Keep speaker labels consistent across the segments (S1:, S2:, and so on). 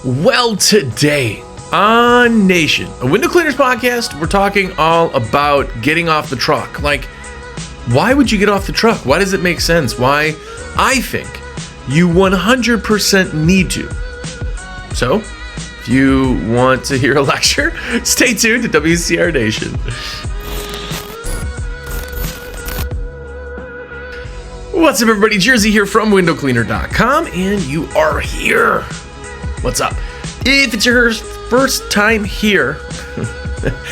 S1: Well, today on Nation, a window cleaners podcast, we're talking all about getting off the truck. Like, why would you get off the truck? Why does it make sense? Why? I think you 100% need to. So, if you want to hear a lecture, stay tuned to WCR Nation. What's up, everybody? Jersey here from windowcleaner.com, and you are here. What's up? If it's your first time here,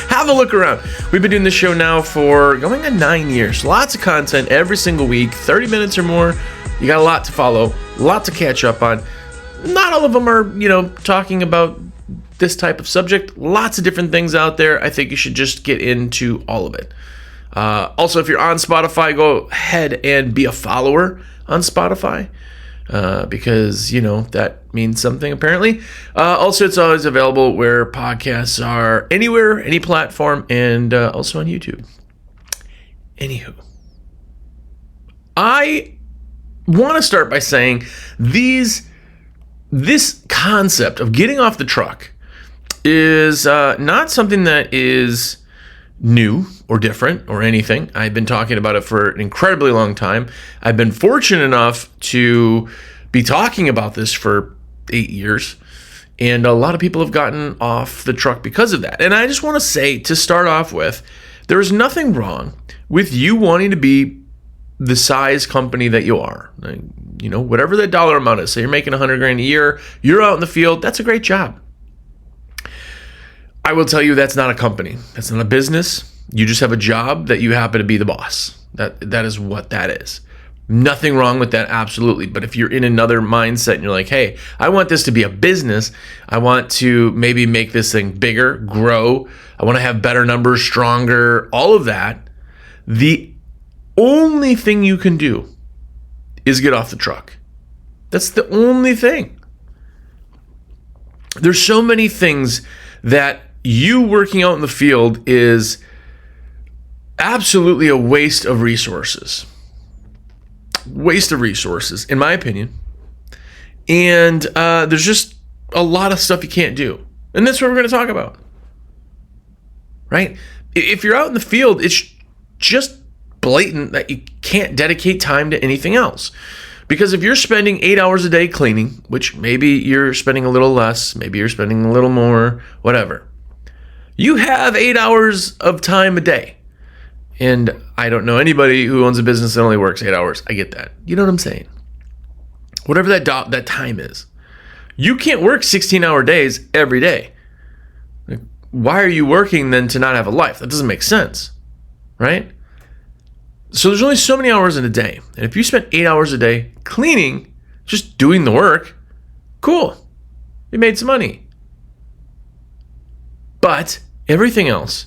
S1: have a look around. We've been doing this show now for going on 9 years. Lots of content every single week, 30 minutes or more. You got a lot to follow, a lot to catch up on. Not all of them are, talking about this type of subject. Lots of different things out there. I think you should just get into all of it. Also, if you're on Spotify, go ahead and be a follower on Spotify. Because, that means something apparently. Also, it's always available where podcasts are, anywhere, any platform, and also on YouTube. Anywho, I want to start by saying this concept of getting off the truck is not something that is new or different or anything. I've been talking about it for an incredibly long time. I've been fortunate enough to be talking about this for 8 years, and a lot of people have gotten off the truck because of that. And I just want to say, to start off with, there is nothing wrong with you wanting to be the size company that you are. Whatever that dollar amount is. Say you're making $100,000 a year, you're out in the field, that's a great job. I will tell you, that's not a company. That's not a business. You just have a job that you happen to be the boss. That is what that is. Nothing wrong with that, absolutely. But if you're in another mindset and you're like, hey, I want this to be a business. I want to maybe make this thing bigger, grow. I want to have better numbers, stronger, all of that. The only thing you can do is get off the truck. That's the only thing. There's so many things that you working out in the field is absolutely a waste of resources. Waste of resources, in my opinion. And there's just a lot of stuff you can't do. And that's what we're going to talk about. Right? If you're out in the field, it's just blatant that you can't dedicate time to anything else. Because if you're spending 8 hours a day cleaning, which maybe you're spending a little less, maybe you're spending a little more, whatever. You have 8 hours of time a day. And I don't know anybody who owns a business that only works 8 hours. I get that. You know what I'm saying? Whatever that time is. You can't work 16-hour days every day. Like, why are you working then to not have a life? That doesn't make sense, right? So there's only so many hours in a day. And if you spend 8 hours a day cleaning, just doing the work, cool. You made some money. But everything else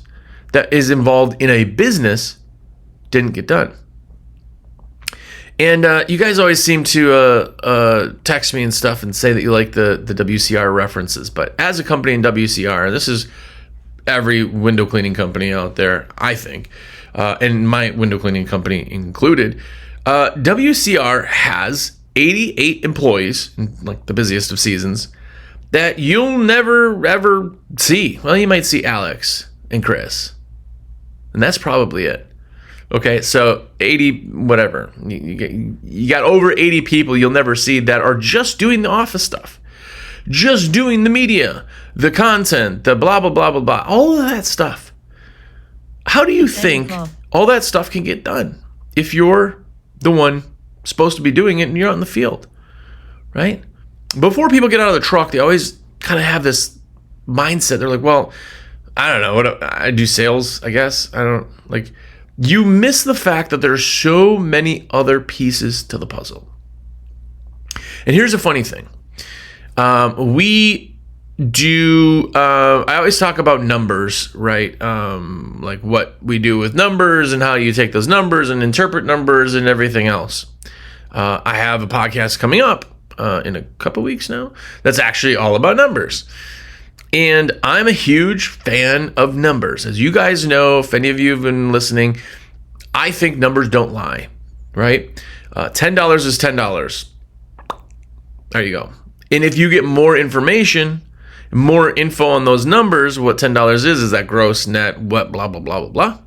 S1: that is involved in a business didn't get done. And you guys always seem to text me and stuff and say that you like the WCR references. But as a company in WCR, and this is every window cleaning company out there, I think, and my window cleaning company included, WCR has 88 employees, in like the busiest of seasons, that you'll never, ever see. Well, you might see Alex and Chris. And that's probably it. Okay, so 80, whatever. You got over 80 people you'll never see that are just doing the office stuff. Just doing the media, the content, the blah, blah, blah, blah, blah. All of that stuff. How do you think all that stuff can get done if you're the one supposed to be doing it and you're out in the field, right? Before people get out of the truck, they always kind of have this mindset. They're like, well, I don't know. I do sales, I guess. You miss the fact that there's so many other pieces to the puzzle. And here's a funny thing. We do, I always talk about numbers, right? Like what we do with numbers and how you take those numbers and interpret numbers and everything else. I have a podcast coming up in a couple weeks now that's actually all about numbers. And I'm a huge fan of numbers. As you guys know, if any of you have been listening, I think numbers don't lie, right? $10 is $10. There you go. And if you get more information, more info on those numbers, what $10 is that gross, net, what, blah, blah, blah, blah, blah.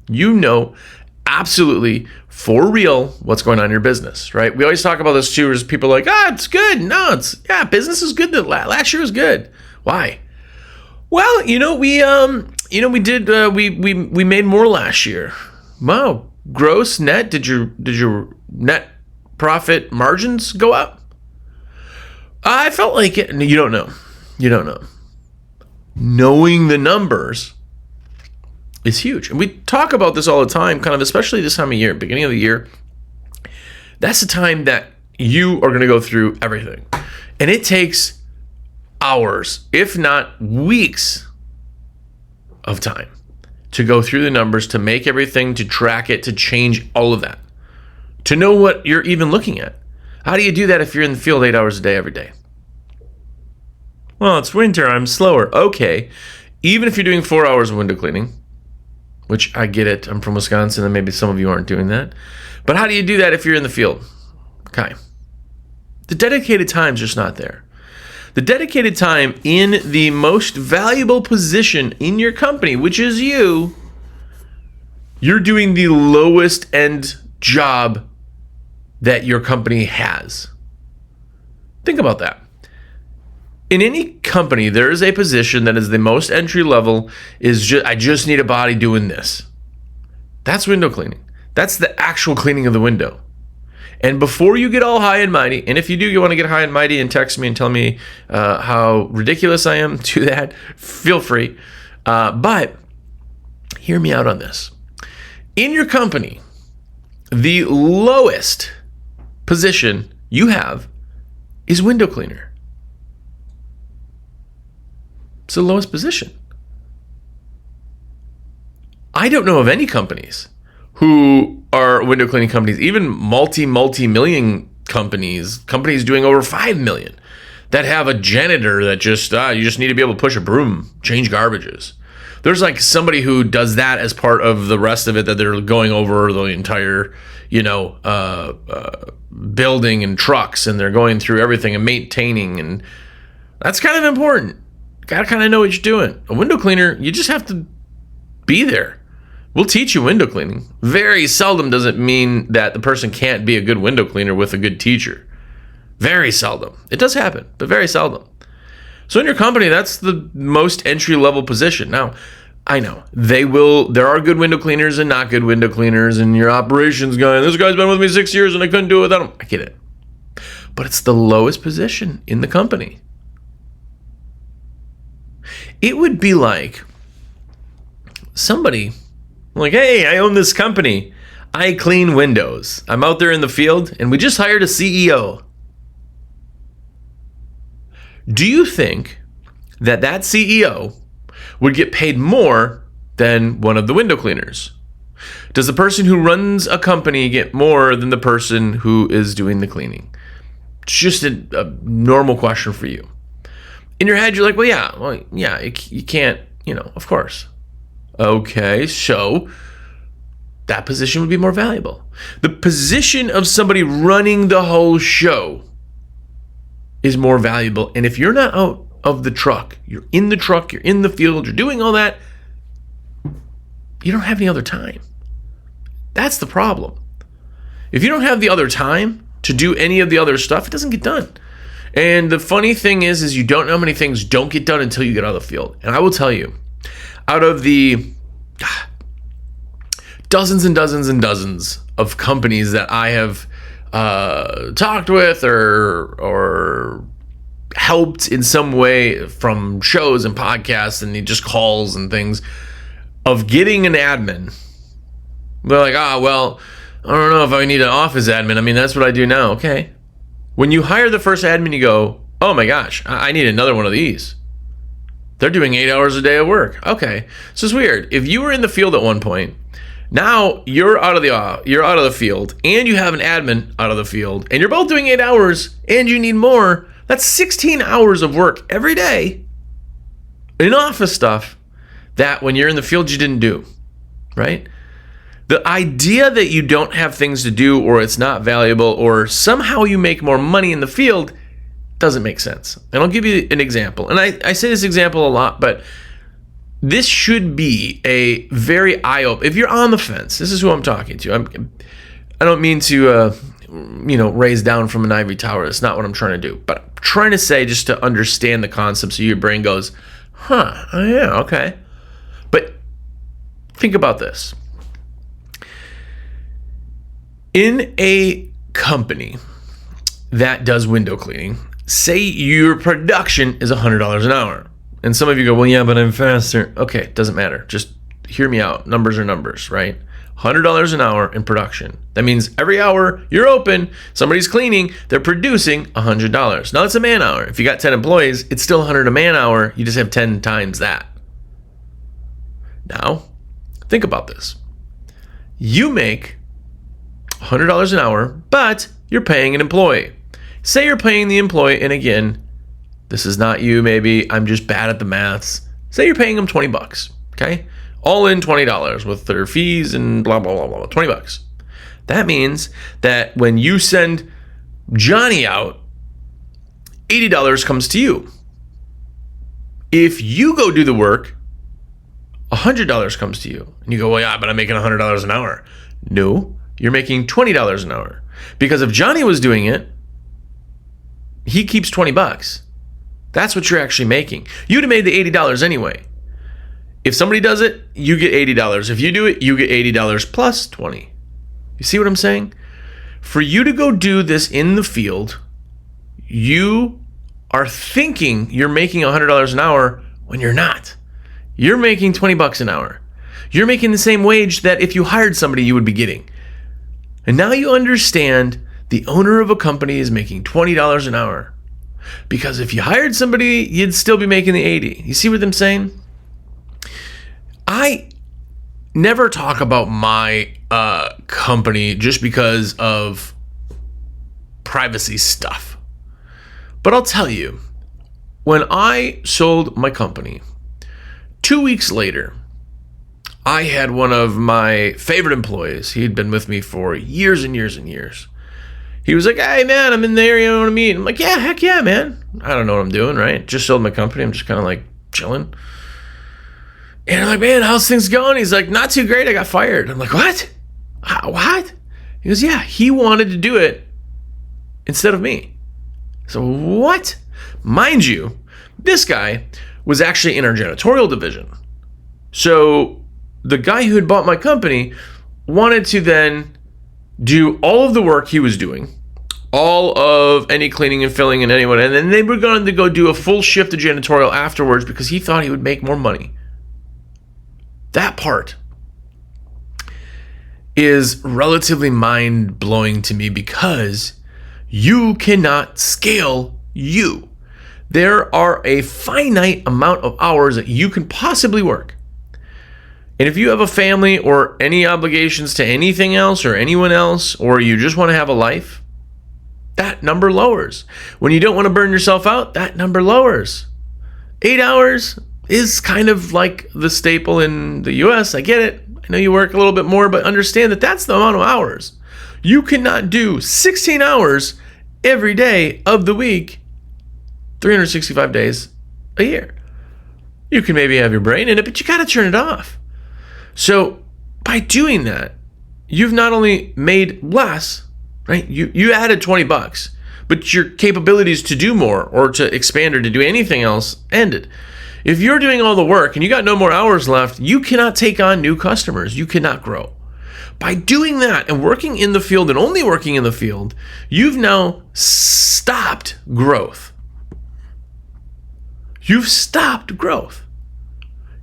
S1: You know absolutely for real what's going on in your business, right? We always talk about this too, as people are like, it's good. No, business is good. Last year was good. Why? Well, we made more last year. Wow. Gross, net, did your net profit margins go up? I felt like it. You don't know. Knowing the numbers is huge. And we talk about this all the time, kind of, especially this time of year, beginning of the year. That's the time that you are going to go through everything. And it takes hours, if not weeks of time to go through the numbers, to make everything, to track it, to change all of that, to know what you're even looking at. How do you do that if you're in the field 8 hours a day every day? Well, it's winter, I'm slower. Okay. Even if you're doing 4 hours of window cleaning, which I get it, I'm from Wisconsin and maybe some of you aren't doing that. But how do you do that if you're in the field? Okay. The dedicated time's just not there. The dedicated time in the most valuable position in your company, which is you're doing the lowest end job that your company has. Think about that. In any company, there is a position that is the most entry level, I just need a body doing this. That's window cleaning. That's the actual cleaning of the window. And before you get all high and mighty, and if you do, you want to get high and mighty and text me and tell me how ridiculous I am, do that. Feel free. But hear me out on this. In your company, the lowest position you have is window cleaner. It's the lowest position. I don't know of any companies who are window cleaning companies, even multi-million companies doing over 5 million, that have a janitor that just, you just need to be able to push a broom, change garbages. There's like somebody who does that as part of the rest of it, that they're going over the entire, building and trucks, and they're going through everything and maintaining, and that's kind of important. Got to kind of know what you're doing. A window cleaner, you just have to be there. We'll teach you window cleaning. Very seldom does it mean that the person can't be a good window cleaner with a good teacher. Very seldom. It does happen, but very seldom. So in your company, that's the most entry-level position. Now, I know there are good window cleaners and not good window cleaners, and your operations guy, this guy's been with me 6 years and I couldn't do it without him. I get it. But it's the lowest position in the company. It would be like somebody like, hey, I own this company. I clean windows. I'm out there in the field and we just hired a CEO. Do you think that CEO would get paid more than one of the window cleaners? Does the person who runs a company get more than the person who is doing the cleaning? It's just a normal question for you. In your head, you're like, well, yeah, you can't, of course. Okay, so that position would be more valuable. The position of somebody running the whole show is more valuable. And if you're not out of the truck, you're in the field, you're doing all that, you don't have any other time. That's the problem. If you don't have the other time to do any of the other stuff, it doesn't get done. And the funny thing is you don't know how many things don't get done until you get out of the field. And I will tell you, out of the dozens and dozens and dozens of companies that I have talked with or helped in some way, from shows and podcasts and just calls and things, of getting an admin, they're like, well, I don't know if I need an office admin. I mean, that's what I do now. Okay. When you hire the first admin, you go, oh my gosh, I need another one of these. They're doing 8 hours a day of work. Okay. So it's weird. If you were in the field at one point, now you're out of the field, and you have an admin out of the field, and you're both doing 8 hours, and you need more. That's 16 hours of work every day in office stuff that when you're in the field you didn't do, right? The idea that you don't have things to do, or it's not valuable, or somehow you make more money in the field, doesn't make sense. And I'll give you an example. And I say this example a lot, but this should be a very eye-opener. If you're on the fence, this is who I'm talking to. I don't mean to, raise down from an ivory tower. That's not what I'm trying to do. But I'm trying to say just to understand the concept so your brain goes, oh yeah, okay. But think about this. In a company that does window cleaning, say your production is $100 an hour. And some of you go, well, yeah, but I'm faster. Okay, doesn't matter. Just hear me out. Numbers are numbers, right? $100 an hour in production. That means every hour you're open, somebody's cleaning, they're producing $100. Now, it's a man hour. If you got 10 employees, it's still 100 a man hour. You just have 10 times that. Now, think about this. You make $100 an hour, but you're paying an employee. Say you're paying the employee, and again, this is not you, maybe I'm just bad at the maths. Say you're paying them $20, okay? All in $20 with their fees and blah, blah, blah, blah, $20. That means that when you send Johnny out, $80 comes to you. If you go do the work, $100 comes to you. And you go, well, yeah, but I'm making $100 an hour. No, you're making $20 an hour. Because if Johnny was doing it, he keeps $20. That's what you're actually making. You'd have made the $80 anyway. If somebody does it, you get $80. If you do it, you get $80 plus 20. You see what I'm saying? For you to go do this in the field, you are thinking you're making $100 an hour when you're not. You're making $20 an hour. You're making the same wage that if you hired somebody, you would be getting. And now you understand the owner of a company is making $20 an hour. Because if you hired somebody, you'd still be making the 80. You see what I'm saying? I never talk about my company just because of privacy stuff. But I'll tell you, when I sold my company, 2 weeks later, I had one of my favorite employees. He'd been with me for years and years and years. He was like, hey, man, I'm in the area, you know what I mean? I'm like, yeah, heck yeah, man. I don't know what I'm doing, right? Just sold my company. I'm just kind of like chilling. And I'm like, man, how's things going? He's like, not too great. I got fired. I'm like, what? What? He goes, yeah, he wanted to do it instead of me. So what? Mind you, this guy was actually in our janitorial division. So the guy who had bought my company wanted to then do all of the work he was doing, all of any cleaning and filling and anyone, and then they were going to go do a full shift of janitorial afterwards because he thought he would make more money. That part is relatively mind-blowing to me because you cannot scale you. There are a finite amount of hours that you can possibly work. And if you have a family or any obligations to anything else or anyone else, or you just want to have a life, that number lowers. When you don't want to burn yourself out, that number lowers. 8 hours is kind of like the staple in the US. I get it. I know you work a little bit more, but understand that that's the amount of hours. You cannot do 16 hours every day of the week, 365 days a year. You can maybe have your brain in it, but you got to turn it off. So by doing that, you've not only made less, right? You added $20, but your capabilities to do more or to expand or to do anything else ended. If you're doing all the work and you got no more hours left, you cannot take on new customers. You cannot grow. By doing that and working in the field and only working in the field, you've now stopped growth. You've stopped growth.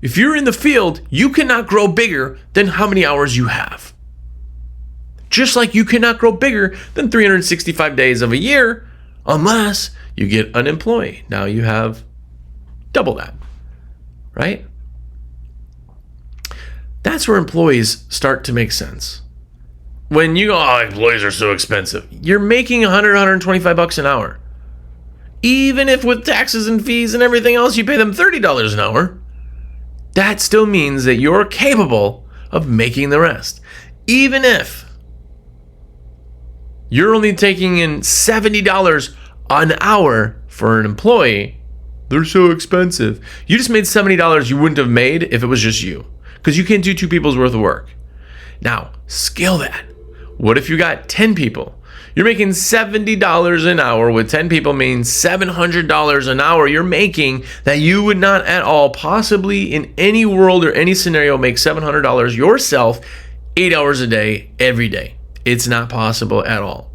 S1: If you're in the field, you cannot grow bigger than how many hours you have. Just like you cannot grow bigger than 365 days of a year unless you get an employee. Now you have double that, right? That's where employees start to make sense. When you go, oh, employees are so expensive. You're making $100, $125 an hour. Even if with taxes and fees and everything else, you pay them $30 an hour. That still means that you're capable of making the rest. Even if you're only taking in $70 an hour for an employee, they're so expensive. You just made $70 you wouldn't have made if it was just you, because you can't do 2 people's worth of work. Now, scale that. What if you got 10 people? You're making $70 an hour with 10 people, means $700 an hour you're making that you would not at all possibly in any world or any scenario make $700 yourself 8 hours a day, every day. It's not possible at all.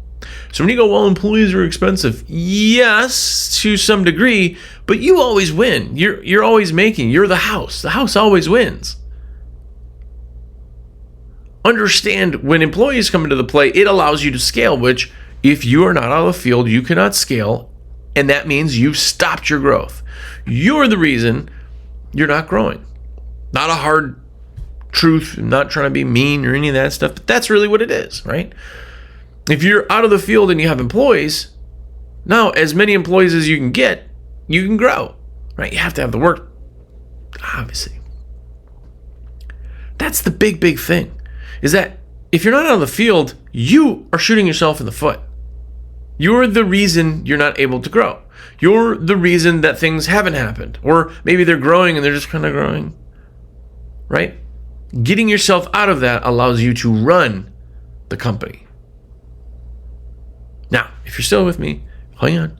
S1: So when you go, well, employees are expensive. Yes, to some degree, but you always win. You're always making. You're the house. The house always wins. Understand, when employees come into the play, it allows you to scale, which if you are not out of the field, you cannot scale. And that means you've stopped your growth. You're the reason you're not growing. Not a hard truth. I'm not trying to be mean or any of that stuff, but that's really what it is, right? If you're out of the field and you have employees, now as many employees as you can get, you can grow, right? You have to have the work, obviously. That's the big thing. Is that if you're not out of the field, you are shooting yourself in the foot. You're the reason you're not able to grow. You're the reason that things haven't happened. Or maybe they're growing and they're just kind of growing, right? Getting yourself out of that allows you to run the company. Now, if you're still with me, hang on.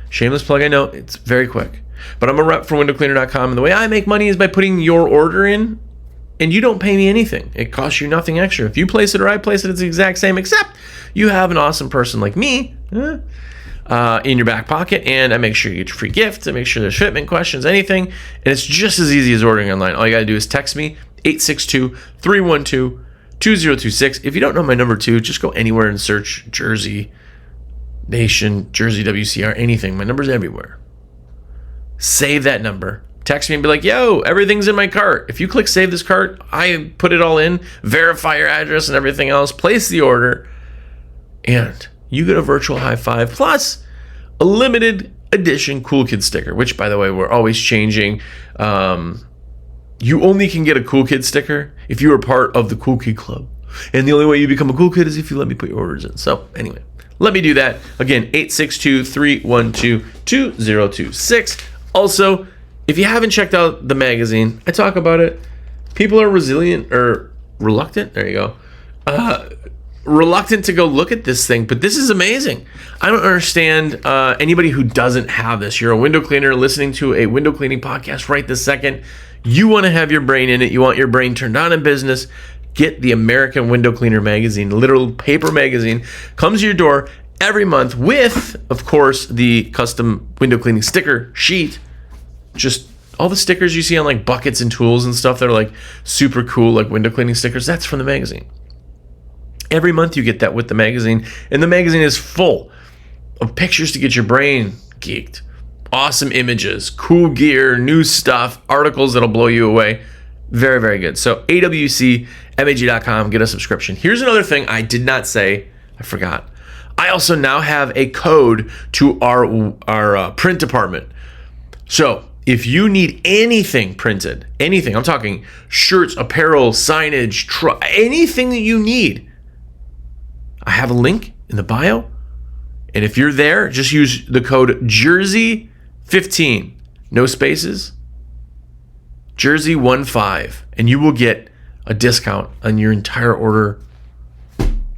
S1: Shameless plug, I know, it's very quick. But I'm a rep for windowcleaner.com, and the way I make money is by putting your order in, and you don't pay me anything. It costs you nothing extra. If you place it or I place it, it's the exact same, except you have an awesome person like me in your back pocket, and I make sure you get your free gift. I make sure there's shipment questions, anything, and it's just as easy as ordering online. All you got to do is text me, 862-312-2026. If you don't know my number 2, just go anywhere and search Jersey Nation, Jersey, WCR, anything. My number's everywhere. Save that number. Text me and be like, yo, everything's in my cart. If you click save this cart, I put it all in, verify your address and everything else, place the order, and you get a virtual high five plus a limited edition Cool Kid sticker, which, by the way, we're always changing. You only can get a Cool Kid sticker if you are part of the Cool Kid Club. And the only way you become a Cool Kid is if you let me put your orders in. So anyway, let me do that. Again, 862-312-2026. Also, if you haven't checked out the magazine, I talk about it. People are reluctant. There you go. Reluctant to go look at this thing, but this is amazing. I don't understand anybody who doesn't have this. You're a window cleaner listening to a window cleaning podcast right this second. You want to have your brain in it. You want your brain turned on in business. Get the American Window Cleaner magazine, literal paper magazine, comes to your door every month with, of course, the custom window cleaning sticker sheet. Just all the stickers you see on like buckets and tools and stuff that are like super cool, like window cleaning stickers, that's from the magazine. Every month you get that with the magazine, and the magazine is full of pictures to get your brain geeked. Awesome images, cool gear, new stuff, articles that'll blow you away. Very, very good. So awcmag.com, get a subscription. Here's another thing I did not say. I forgot. I also now have a code to our print department. So if you need anything printed, anything, I'm talking shirts, apparel, signage, anything that you need, I have a link in the bio. And if you're there, just use the code Jersey15, no spaces, Jersey15, and you will get a discount on your entire order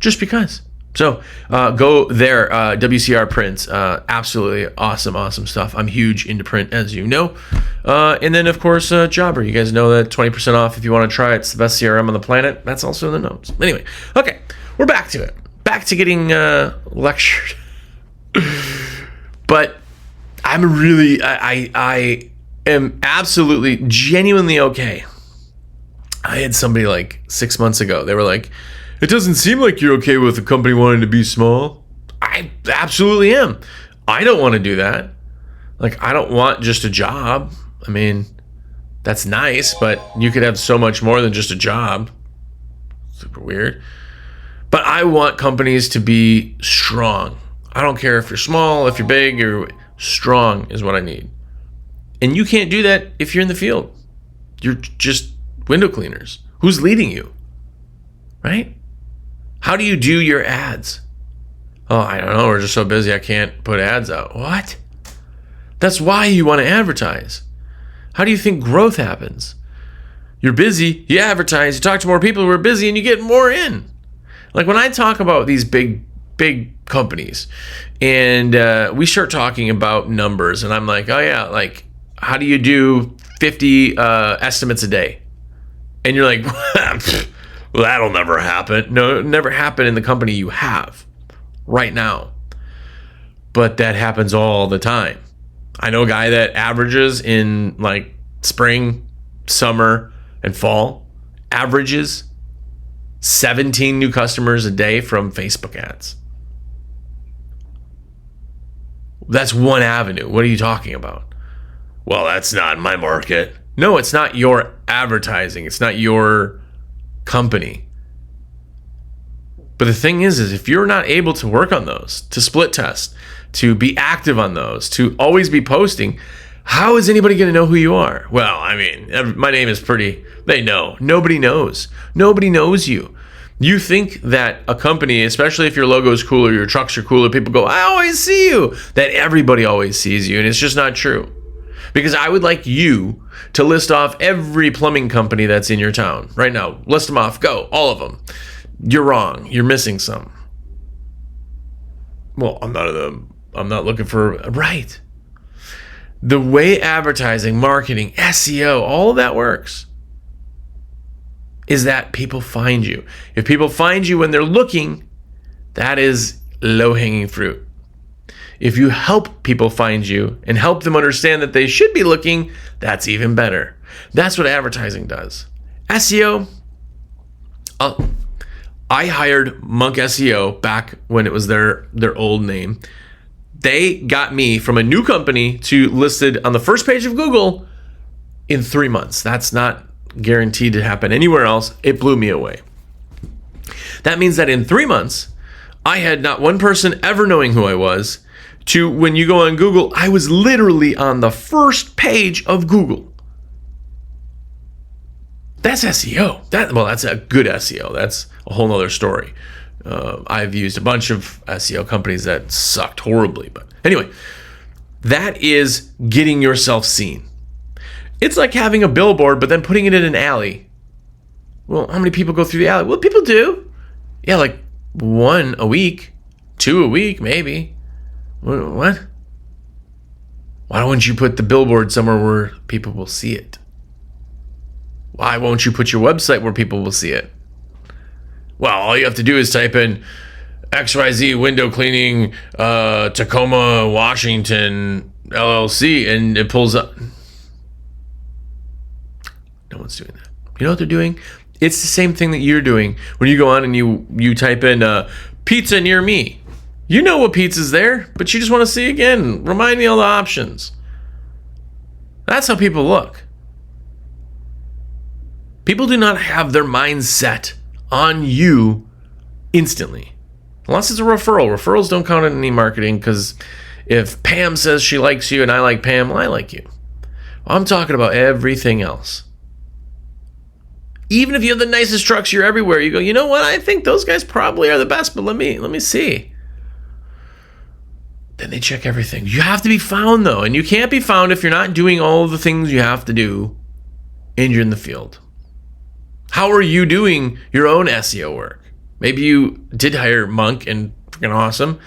S1: just because. So go there, WCR Prints. Absolutely awesome stuff. I'm huge into print, as you know. And then, of course, Jobber. You guys know that 20% off if you want to try it. It's the best CRM on the planet. That's also in the notes. Anyway, okay, we're back to it. Back to getting lectured. But I'm really, I am absolutely, genuinely okay. I had somebody like 6 months ago. They were like, it doesn't seem like you're okay with the company wanting to be small. I absolutely am. I don't want to do that. Like, I don't want just a job. I mean, that's nice, but you could have so much more than just a job. Super weird. But I want companies to be strong. I don't care if you're small, if you're big, you're strong is what I need. And you can't do that if you're in the field. You're just window cleaners. Who's leading you? Right? How do you do your ads? Oh, I don't know. We're just so busy I can't put ads out. What? That's why you want to advertise. How do you think growth happens? You're busy, you advertise, you talk to more people who are busy, and you get more in. Like when I talk about these big companies and we start talking about numbers, and I'm like, oh yeah, like how do you do 50 estimates a day? And you're like, well, that'll never happen. No, it'll never happen in the company you have right now. But that happens all the time. I know a guy that averages in like spring, summer, and fall, averages 17 new customers a day from Facebook ads. That's one avenue. What are you talking about? Well, that's not my market. No, it's not your advertising. It's not your company. But the thing is if you're not able to work on those, to split test, to be active on those, to always be posting, how is anybody going to know who you are? Well, I mean, my name is pretty, they know. Nobody knows. Nobody knows you. You think that a company, especially if your logo is cool or your trucks are cool, or people go, I always see you, that everybody always sees you. And it's just not true. Because I would like you to list off every plumbing company that's in your town right now. List them off. Go. All of them. You're wrong. You're missing some. Well, I'm not looking for, right. The way advertising, marketing, SEO, all of that works is that people find you. If people find you when they're looking, that is low-hanging fruit. If you help people find you and help them understand that they should be looking, that's even better. That's what advertising does. SEO, I hired Monk SEO back when it was their old name. They got me from a new company to listed on the first page of Google in 3 months. That's not guaranteed to happen anywhere else. It blew me away. That means that in 3 months, I had not one person ever knowing who I was, to when you go on Google, I was literally on the first page of Google. That's SEO. That's a good SEO. That's a whole nother story. I've used a bunch of SEO companies that sucked horribly. But anyway, that is getting yourself seen. It's like having a billboard, but then putting it in an alley. Well, how many people go through the alley? Well, people do. Yeah, like 1 a week, 2 a week, maybe. What? Why wouldn't you put the billboard somewhere where people will see it? Why won't you put your website where people will see it? Well, all you have to do is type in XYZ window cleaning, Tacoma, Washington, LLC, and it pulls up. No one's doing that. You know what they're doing? It's the same thing that you're doing when you go on and you type in pizza near me. You know what pizza's there, but you just want to see again. Remind me all the options. That's how people look. People do not have their mind set on you instantly. Unless it's a referral. Referrals don't count in any marketing, because if Pam says she likes you and I like Pam, well, I like you. I'm talking about everything else. Even if you have the nicest trucks, you're everywhere. You go, you know what? I think those guys probably are the best, but let me see. Then they check everything. You have to be found, though, and you can't be found if you're not doing all the things you have to do and you're in the field. How are you doing your own SEO work? Maybe you did hire Monk and freaking awesome.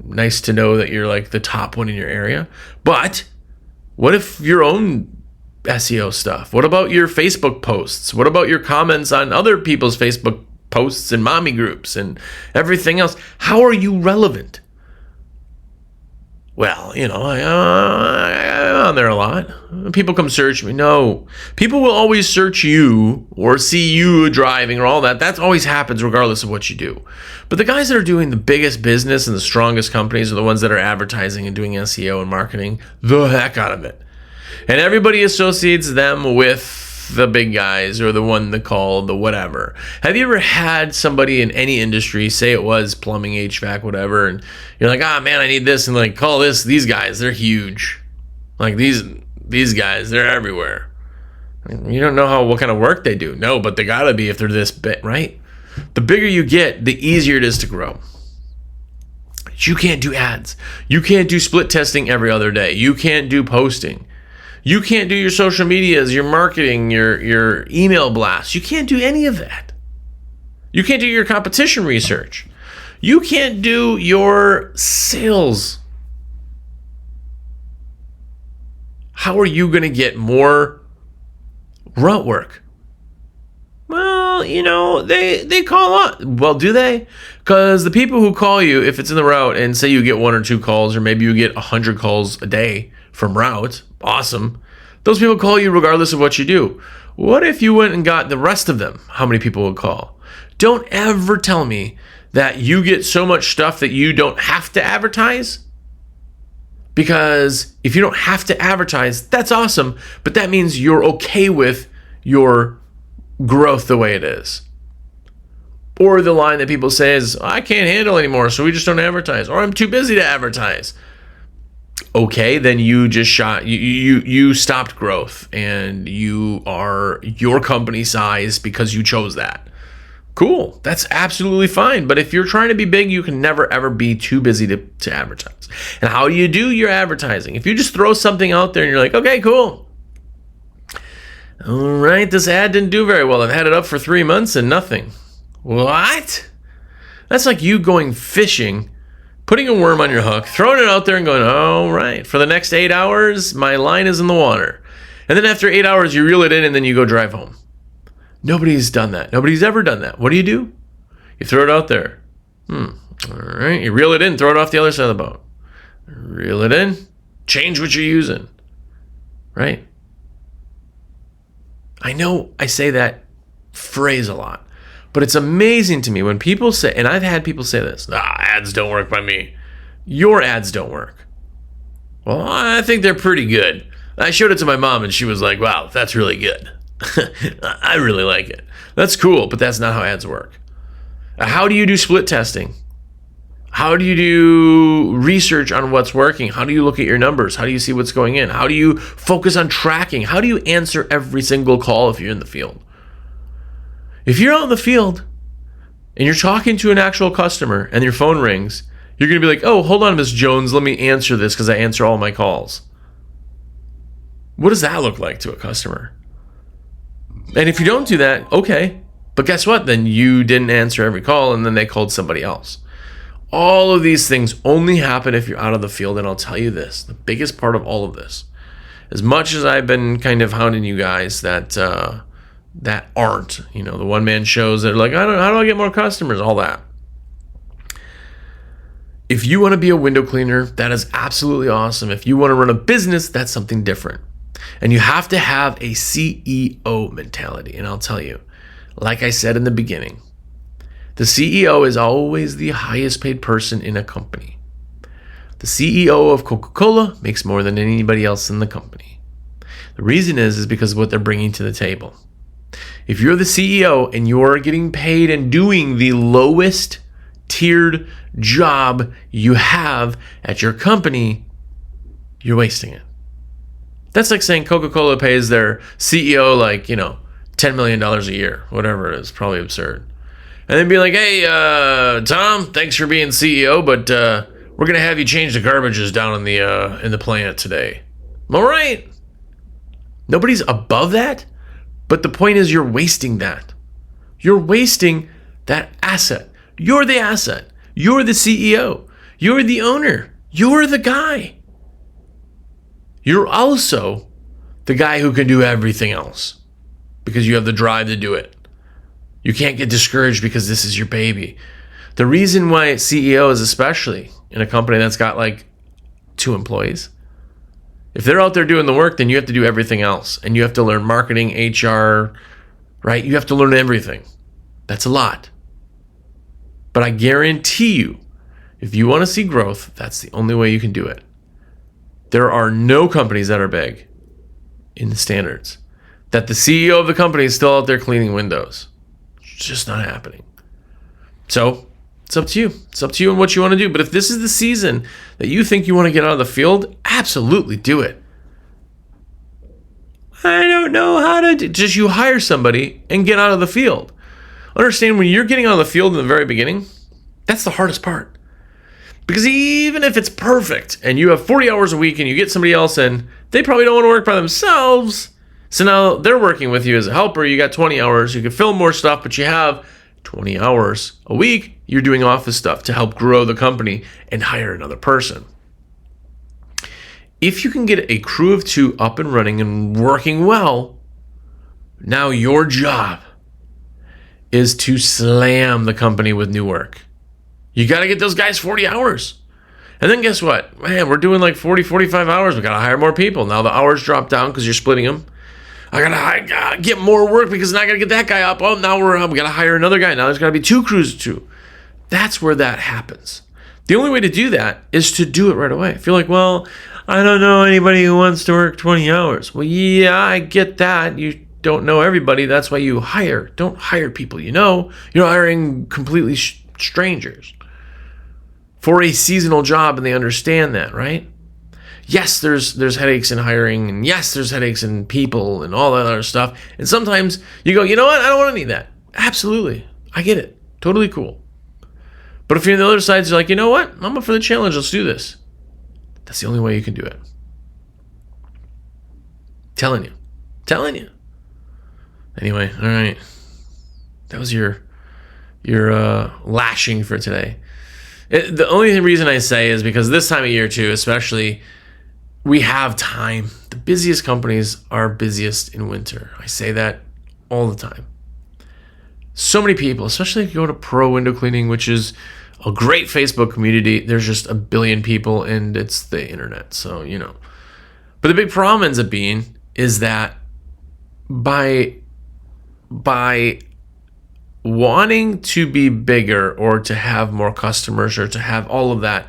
S1: Nice to know that you're like the top one in your area. But what if your own SEO stuff? What about your Facebook posts? What about your comments on other people's Facebook posts and mommy groups and everything else? How are you relevant? Well, you know, I'm on there a lot. People come search me. No. People will always search you or see you driving or all that. That always happens regardless of what you do. But the guys that are doing the biggest business and the strongest companies are the ones that are advertising and doing SEO and marketing the heck out of it. And everybody associates them with the big guys or the one that called the whatever. Have you ever had somebody in any industry, say it was plumbing, HVAC, whatever, and you're like, man, I need this, and like, call these guys, they're huge. Like these guys, they're everywhere. You don't know what kind of work they do. No, but they gotta be if they're this big, right? The bigger you get, the easier it is to grow. advertise. You can't do ads. You can't do split testing every other day. You can't do posting. You can't do your social medias, your marketing, your email blasts. You can't do any of that. You can't do your competition research. You can't do your sales. How are you going to get more route work? Well, they call on. Well, do they? Because the people who call you, if it's in the route, and say you get 1 or 2 calls, or maybe you get 100 calls a day from route, awesome. Those people call you regardless of what you do. What if you went and got the rest of them? How many people would call? Don't ever tell me that you get so much stuff that you don't have to advertise. Because if you don't have to advertise, that's awesome. But that means you're okay with your growth the way it is. Or the line that people say is, I can't handle anymore, so we just don't advertise. Or I'm too busy to advertise. Okay, then you just you stopped growth, and you are your company size because you chose that. Cool, that's absolutely fine. But if you're trying to be big, you can never ever be too busy to advertise. And how do you do your advertising? If you just throw something out there and you're like, okay, cool. All right, this ad didn't do very well. I've had it up for 3 months and nothing. What? That's like you going fishing, putting a worm on your hook, throwing it out there and going, all right, for the next 8 hours, my line is in the water. And then after 8 hours, you reel it in and then you go drive home. Nobody's done that. Nobody's ever done that. What do? You throw it out there. All right, you reel it in, throw it off the other side of the boat. Reel it in, change what you're using. Right? I know I say that phrase a lot, but it's amazing to me when people say, and I've had people say this, ads don't work by me. Your ads don't work. Well, I think they're pretty good. I showed it to my mom and she was like, wow, that's really good. I really like it. That's cool, but that's not how ads work. How do you do split testing? How do you do research on what's working? How do you look at your numbers? How do you see what's going in? How do you focus on tracking? How do you answer every single call if you're in the field? If you're out in the field and you're talking to an actual customer and your phone rings, you're going to be like, oh, hold on, Miss Jones, let me answer this because I answer all my calls. What does that look like to a customer? And if you don't do that, okay. But guess what? Then you didn't answer every call and then they called somebody else. All of these things only happen if you're out of the field. And I'll tell you this, the biggest part of all of this, as much as I've been kind of hounding you guys that aren't, the one-man shows that are like, how do I get more customers? All that. If you want to be a window cleaner, that is absolutely awesome. If you want to run a business, that's something different. And you have to have a CEO mentality. And I'll tell you, like I said in the beginning, the CEO is always the highest paid person in a company. The CEO of Coca-Cola makes more than anybody else in the company. The reason is because of what they're bringing to the table. If you're the CEO and you're getting paid and doing the lowest tiered job you have at your company, you're wasting it. That's like saying Coca-Cola pays their CEO $10 million a year, whatever it is, probably absurd. And then be like, hey, Tom, thanks for being CEO, but we're going to have you change the garbages down in the plant today. All right. Nobody's above that, but the point is you're wasting that. You're wasting that asset. You're the asset. You're the CEO. You're the owner. You're the guy. You're also the guy who can do everything else because you have the drive to do it. You can't get discouraged because this is your baby. The reason why CEO is, especially in a company that's got 2 employees, if they're out there doing the work, then you have to do everything else. And you have to learn marketing, HR, right? You have to learn everything. That's a lot. But I guarantee you, if you want to see growth, that's the only way you can do it. There are no companies that are big in the standards that the CEO of the company is still out there cleaning windows. It's just not happening. So it's up to you. It's up to you and what you want to do. But if this is the season that you think you want to get out of the field, absolutely do it. I don't know how to do. Just you hire somebody and get out of the field. Understand, when you're getting out of the field in the very beginning, that's the hardest part. Because even if it's perfect and you have 40 hours a week and you get somebody else in, they probably don't want to work by themselves. So now they're working with you as a helper. You got 20 hours. You can film more stuff, but you have 20 hours a week. You're doing office stuff to help grow the company and hire another person. If you can get a crew of 2 up and running and working well, now your job is to slam the company with new work. You got to get those guys 40 hours. And then guess what? Man, we're doing like 40, 45 hours. We got to hire more people. Now the hours drop down because you're splitting them. I got to get more work because now I got to get that guy up. Oh, now we got to hire another guy. Now there's got to be 2 crews of 2. That's where that happens. The only way to do that is to do it right away. If you're like, well, I don't know anybody who wants to work 20 hours. Well, yeah, I get that. You don't know everybody. That's why you hire. Don't hire people you know. You're hiring completely strangers for a seasonal job, and they understand that, right? Yes, there's headaches in hiring, and yes, there's headaches in people and all that other stuff. And sometimes you go, you know what? I don't want to need that. Absolutely. I get it. Totally cool. But if you're on the other side, you're like, you know what? I'm up for the challenge. Let's do this. That's the only way you can do it. Telling you. Anyway, all right. That was your lashing for today. The only reason I say is because this time of year too, especially, we have time. The busiest companies are busiest in winter. I say that all the time. So many people, especially if you go to Pro Window Cleaning, which is a great Facebook community. There's just a billion people and it's the internet. So, you know. But the big problem ends up being is that by wanting to be bigger or to have more customers or to have all of that,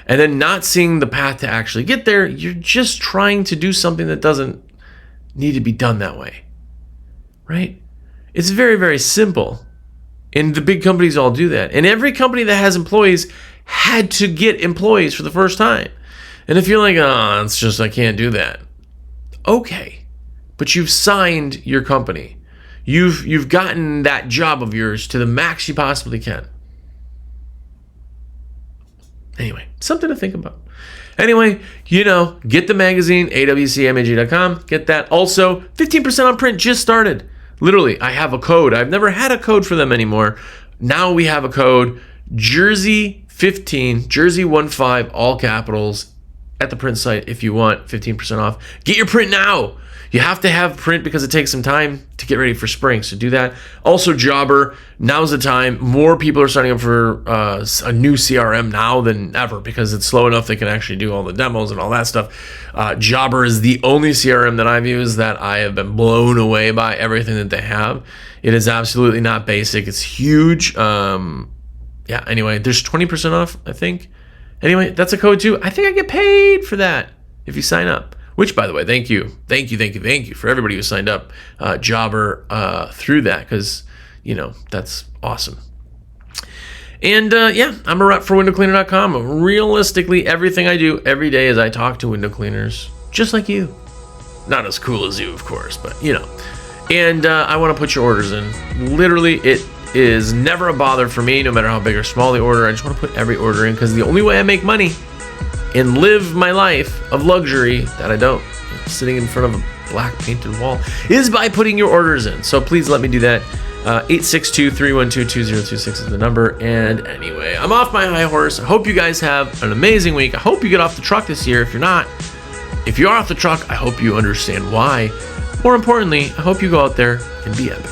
S1: and then not seeing the path to actually get there, you're just trying to do something that doesn't need to be done that way, right? It's very, very simple. And the big companies all do that. And every company that has employees had to get employees for the first time. And if you're like, oh, it's just, I can't do that. Okay. But you've signed your company. You've gotten that job of yours to the max you possibly can. Anyway, something to think about. Anyway, you know, get the magazine, awcmag.com. Get that. Also, 15% on print just started. Literally, I have a code. I've never had a code for them anymore. Now we have a code, Jersey15, Jersey15, all capitals, at the print site if you want 15% off. Get your print now. You have to have print because it takes some time to get ready for spring, so do that. Also, Jobber, now's the time. More people are signing up for a new CRM now than ever because it's slow enough they can actually do all the demos and all that stuff. Jobber is the only CRM that I've used that I have been blown away by everything that they have. It is absolutely not basic. It's huge. Yeah, anyway, there's 20% off, I think. Anyway, that's a code too. I think I get paid for that if you sign up. Which, by the way, thank you for everybody who signed up, Jobber, through that, because, you know, that's awesome. And, yeah, I'm a rep for windowcleaner.com. Realistically, everything I do every day is I talk to window cleaners, just like you. Not as cool as you, of course, but, you know. And I want to put your orders in. Literally, it is never a bother for me, no matter how big or small the order. I just want to put every order in, because the only way I make money and live my life of luxury that I don't, sitting in front of a black painted wall, is by putting your orders in. So please let me do that. 862-312-2026 is the number. And anyway, I'm off my high horse. I hope you guys have an amazing week. I hope you get off the truck this year. If you're not, if you are off the truck, I hope you understand why. More importantly, I hope you go out there and be epic.